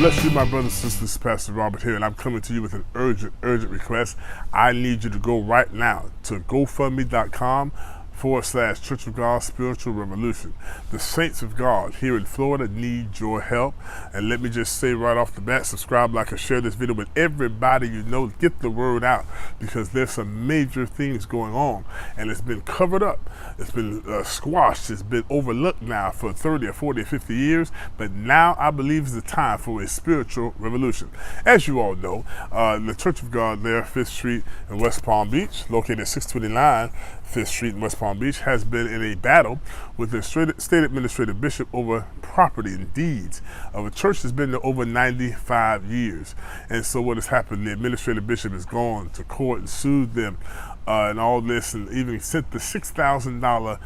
bless you, my brothers and sisters. Pastor Robert here, and I'm coming to you with an urgent request. I need you to go right now to GoFundMe.com/Church of God Spiritual Revolution. The saints of God here in Florida need your help. And let me just say right off the bat, subscribe, like, and share this video with everybody you know. Get the word out, because there's some major things going on, and it's been covered up. It's been squashed. It's been overlooked now for 30 or 40 or 50 years. But now I believe is the time for a spiritual revolution. As you all know, the Church of God there, 5th Street in West Palm Beach, located at 629 5th Street in West Palm Beach, has been in a battle with the state administrative bishop over property and deeds of a church that's been there over 95 years. And so what has happened, the administrative bishop has gone to court and sued them and all this, and even sent the $6,000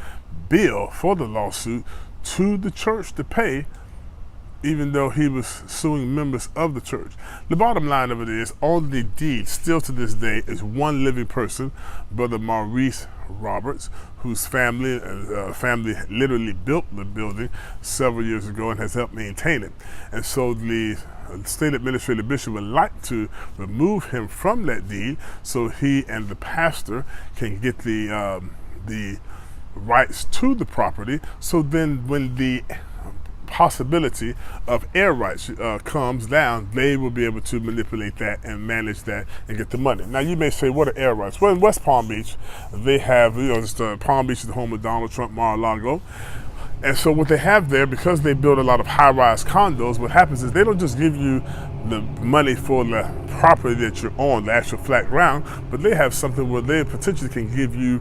bill for the lawsuit to the church to pay, even though he was suing members of the church. The bottom line of it is, on the deed, still to this day, is one living person, Brother Maurice Roberts, whose family literally built the building several years ago and has helped maintain it. And so the state administrative bishop would like to remove him from that deed so he and the pastor can get the rights to the property. So then when the possibility of air rights comes down, they will be able to manipulate that and manage that and get the money. Now you may say, what are air rights? Well, in West Palm Beach, they have, Palm Beach is the home of Donald Trump, Mar-a-Lago. And so what they have there, because they build a lot of high-rise condos, what happens is they don't just give you the money for the property that you're on, the actual flat ground, but they have something where they potentially can give you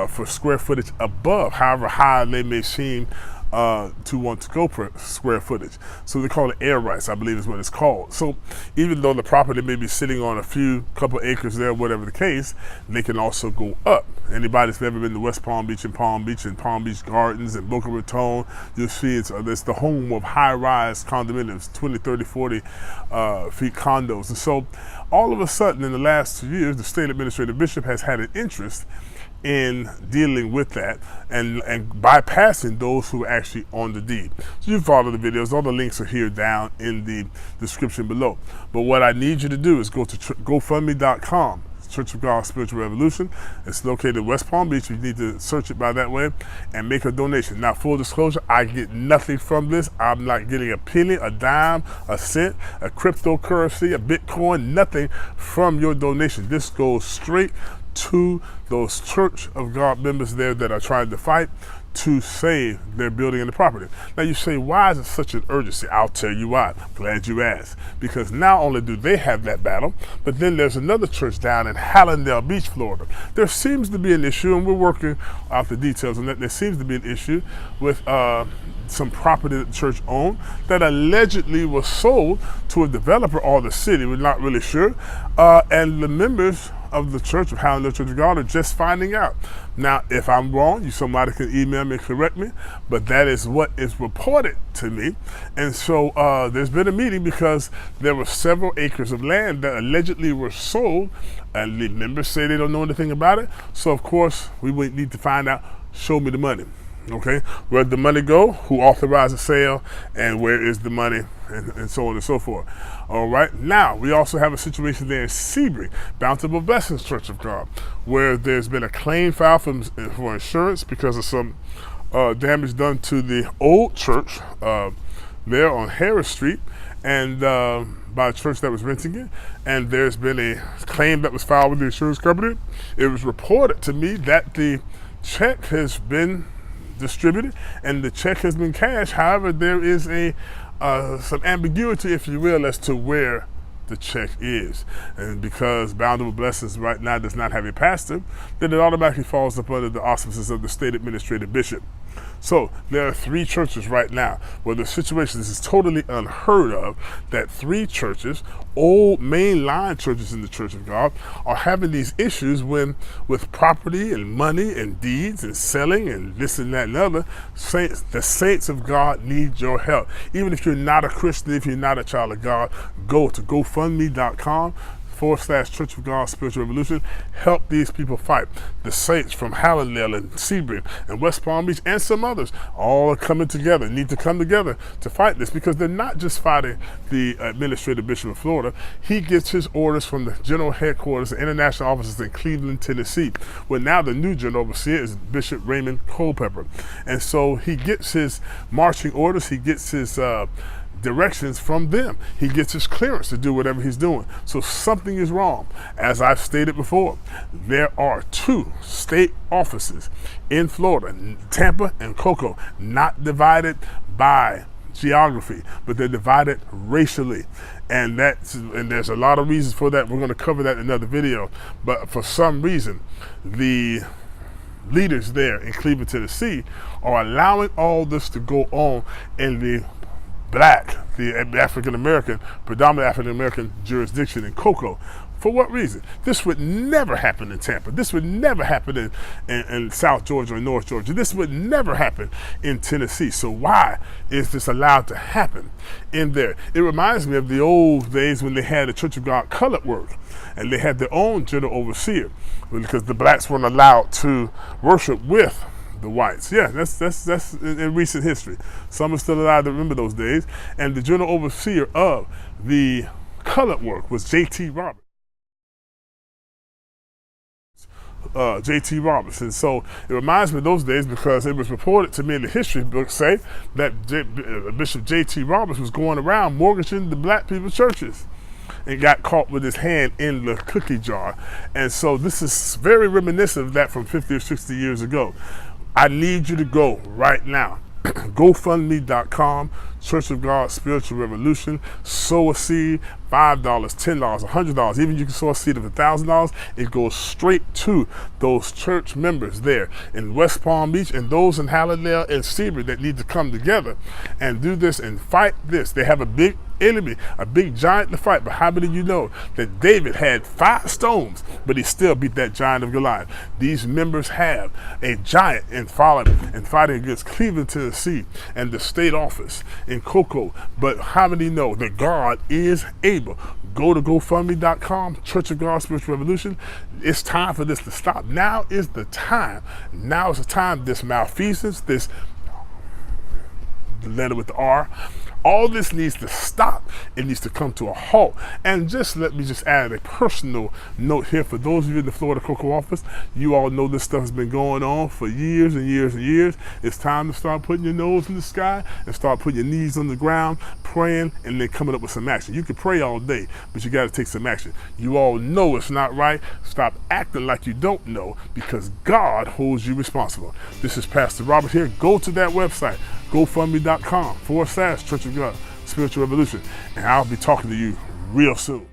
for square footage above, however high they may seem to want to go per square footage. So they call it air rights, I believe is what it's called. So even though the property may be sitting on a couple acres there, whatever the case, they can also go up. Anybody that's ever been to West Palm Beach and Palm Beach Gardens and Boca Raton, you'll see it's the home of high-rise condominiums, 20, 30, 40 feet condos. And so all of a sudden in the last 2 years, the state administrative bishop has had an interest in dealing with that and bypassing those who are actually on the deed. So you follow the videos, all the links are here down in the description below. But what I need you to do is go to GoFundMe.com, Church of God Spiritual Revolution. It's located in West Palm Beach. You need to search it by that way and make a donation. Now, full disclosure, I get nothing from this. I'm not getting a penny, a dime, a cent, a cryptocurrency, a Bitcoin, nothing from your donation. This goes straight to those Church of God members there that are trying to fight to save their building and the property. Now you say, why is it such an urgency? I'll tell you why. Glad you asked. Because not only do they have that battle, but then there's another church down in Hallandale Beach, Florida. There seems to be an issue, and we're working out the details on that. There seems to be an issue with some property that the church owned that allegedly was sold to a developer or the city. We're not really sure. And the members of the Church of Hallandale Church of God are just finding out. Now, if I'm wrong, somebody can email me and correct me, but that is what is reported to me. And so there's been a meeting because there were several acres of land that allegedly were sold, and the members say they don't know anything about it. So of course, we would need to find out, show me the money. Okay, where did the money go? Who authorized the sale? And where is the money? And so on and so forth. All right. Now, we also have a situation there in Sebring, Bountiful Blessings Church of God, where there's been a claim filed for insurance because of some damage done to the old church there on Harris Street, and by a church that was renting it. And there's been a claim that was filed with the insurance company. It was reported to me that the check has been distributed and the check has been cashed. However, there is some ambiguity, if you will, as to where the check is. And because Bountiful Blessings right now does not have a pastor, then it automatically falls up under the auspices of the state administrative bishop. So there are 3 churches right now where the situation, this is totally unheard of, that 3 churches, old mainline churches in the Church of God, are having these issues with property and money and deeds and selling and this and that and other. The saints of God need your help. Even if you're not a Christian, if you're not a child of God, go to GoFundMe.com /Church of God Spiritual Revolution. Help these people fight. The saints from Hallandale and Sebring and West Palm Beach and some others all are coming together, need to come together to fight this, because they're not just fighting the administrative bishop of Florida. He gets his orders from the general headquarters, the international offices in Cleveland, Tennessee, where now the new general overseer is Bishop Raymond Culpepper. And so he gets his marching orders, he gets his directions from them. He gets his clearance to do whatever he's doing. So something is wrong. As I've stated before, there are 2 state offices in Florida, Tampa and Cocoa, not divided by geography, but they're divided racially. And there's a lot of reasons for that. We're going to cover that in another video. But for some reason, the leaders there in Cleveland, Tennessee are allowing all this to go on in the African-American, predominantly African-American jurisdiction in Cocoa. For what reason? This would never happen in Tampa. This would never happen in South Georgia or North Georgia. This would never happen in Tennessee. So why is this allowed to happen in there? It reminds me of the old days when they had the Church of God colored work, and they had their own general overseer, because the blacks weren't allowed to worship with the whites. Yeah, that's in recent history. Some are still alive to remember those days. And the general overseer of the colored work was J.T. Roberts. J.T. Roberts. And so it reminds me of those days, because it was reported to me in the history books say that Bishop J.T. Roberts was going around mortgaging the black people's churches and got caught with his hand in the cookie jar. And so this is very reminiscent of that from 50 or 60 years ago. I need you to go right now. GoFundMe.com, Church of God Spiritual Revolution. Sow a seed, $5, $10, $100. Even you can sow a seed of $1,000. It goes straight to those church members there in West Palm Beach and those in Hallandale and Sebring that need to come together and do this and fight this. They have a big enemy, a big giant to fight. But how many of you know that David had 5 stones, but he still beat that giant of Goliath? These members have a giant in fighting against Cleveland, Tennessee, and the state office in Cocoa. But how many know that God is able? Go to GoFundMe.com, Church of God Spiritual Revolution. It's time for this to stop. Now is the time. Now is the time. This malfeasance, this letter with the R, all this needs to stop. It needs to come to a halt. And let me add a personal note here for those of you in the Florida Cocoa office. You all know this stuff has been going on for years and years and years. It's time to start putting your nose in the sky and start putting your knees on the ground, praying, and then coming up with some action. You can pray all day, but you got to take some action. You all know it's not right. Stop acting like you don't know, because God holds you responsible. This is Pastor Robert here. Go to that website, GoFundMe.com /Church of God Spiritual Revolution, and I'll be talking to you real soon.